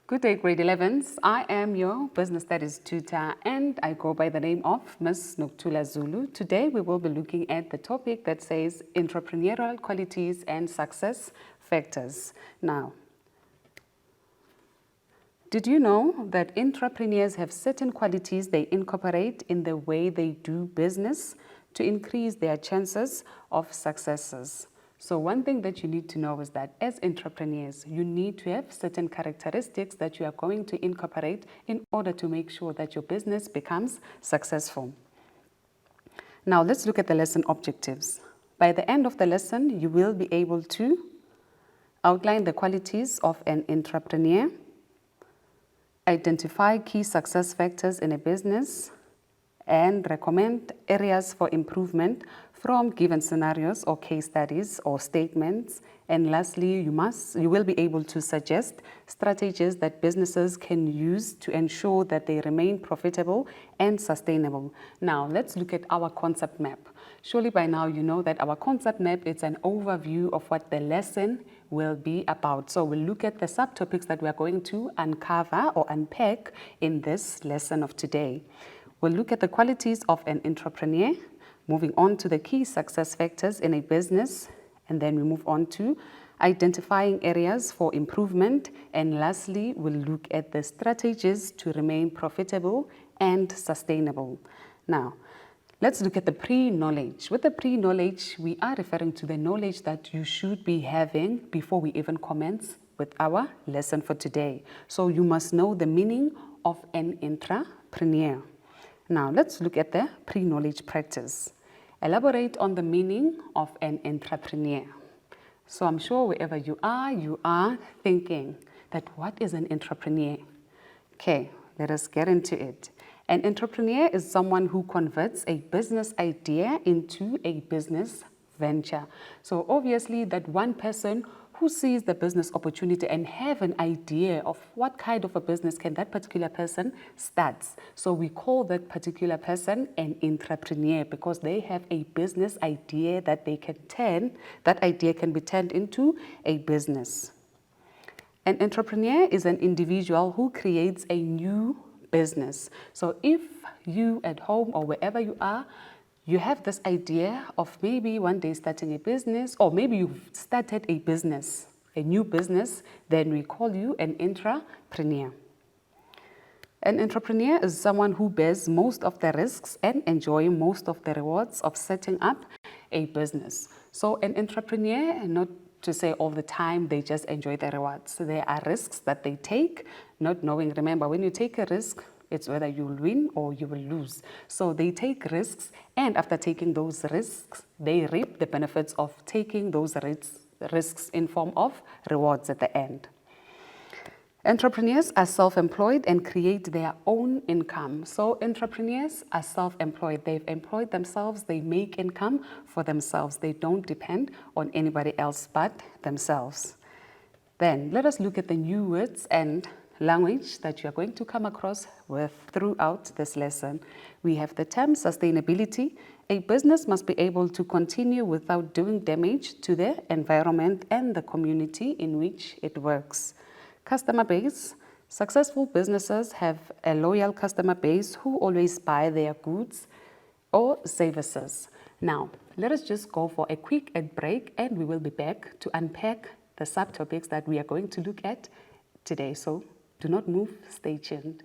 Good day, grade 11s. I am your business studies tutor and I go by the name of Ms. Nokuthula Zulu. Today we will be looking at the topic that says entrepreneurial qualities and success factors. Now, did you know that entrepreneurs have certain qualities they incorporate in the way they do business to increase their chances of successes? So one thing that you need to know is that as entrepreneurs, you need to have certain characteristics that you are going to incorporate in order to make sure that your business becomes successful. Now let's look at the lesson objectives. By the end of the lesson, you will be able to outline the qualities of an entrepreneur, identify key success factors in a business, and recommend areas for improvement from given scenarios or case studies or statements. And lastly, you will be able to suggest strategies that businesses can use to ensure that they remain profitable and sustainable. Now, let's look at our concept map. Surely by now you know that our concept map is an overview of what the lesson will be about. So we'll look at the subtopics that we are going to uncover or unpack in this lesson of today. We'll look at the qualities of an entrepreneur, moving on to the key success factors in a business, and then we move on to identifying areas for improvement, and lastly, we'll look at the strategies to remain profitable and sustainable. Now, let's look at the pre-knowledge. With the pre-knowledge, we are referring to the knowledge that you should be having before we even commence with our lesson for today. So you must know the meaning of an entrepreneur. Now, let's look at the pre-knowledge practice. Elaborate on the meaning of an entrepreneur. So I'm sure wherever you are thinking that what is an entrepreneur? Okay, let us get into it. An entrepreneur is someone who converts a business idea into a business venture. So obviously that one person who sees the business opportunity and have an idea of what kind of a business can that particular person start. So we call that particular person an entrepreneur because they have a business idea that they can that idea can be turned into a business. An entrepreneur is an individual who creates a new business. So if you at home or wherever you are, you have this idea of maybe one day starting a business, or maybe you've started a business, a new business, then we call you an entrepreneur. An entrepreneur is someone who bears most of the risks and enjoys most of the rewards of setting up a business. So an entrepreneur, not to say all the time they just enjoy the rewards. So there are risks that they take, not knowing. Remember, when you take a risk, it's whether you'll win or you will lose. So they take risks, and after taking those risks, they reap the benefits of taking those risks in form of rewards at the end. Entrepreneurs are self-employed and create their own income. So entrepreneurs are self-employed. They've employed themselves. They make income for themselves. They don't depend on anybody else but themselves. Then let us look at the new words and language that you are going to come across with throughout this lesson. We have the term sustainability. A business must be able to continue without doing damage to the environment and the community in which it works. Customer base. Successful businesses have a loyal customer base who always buy their goods or services. Now, let us just go for a quick ad break and we will be back to unpack the subtopics that we are going to look at today. So do not move, stay tuned.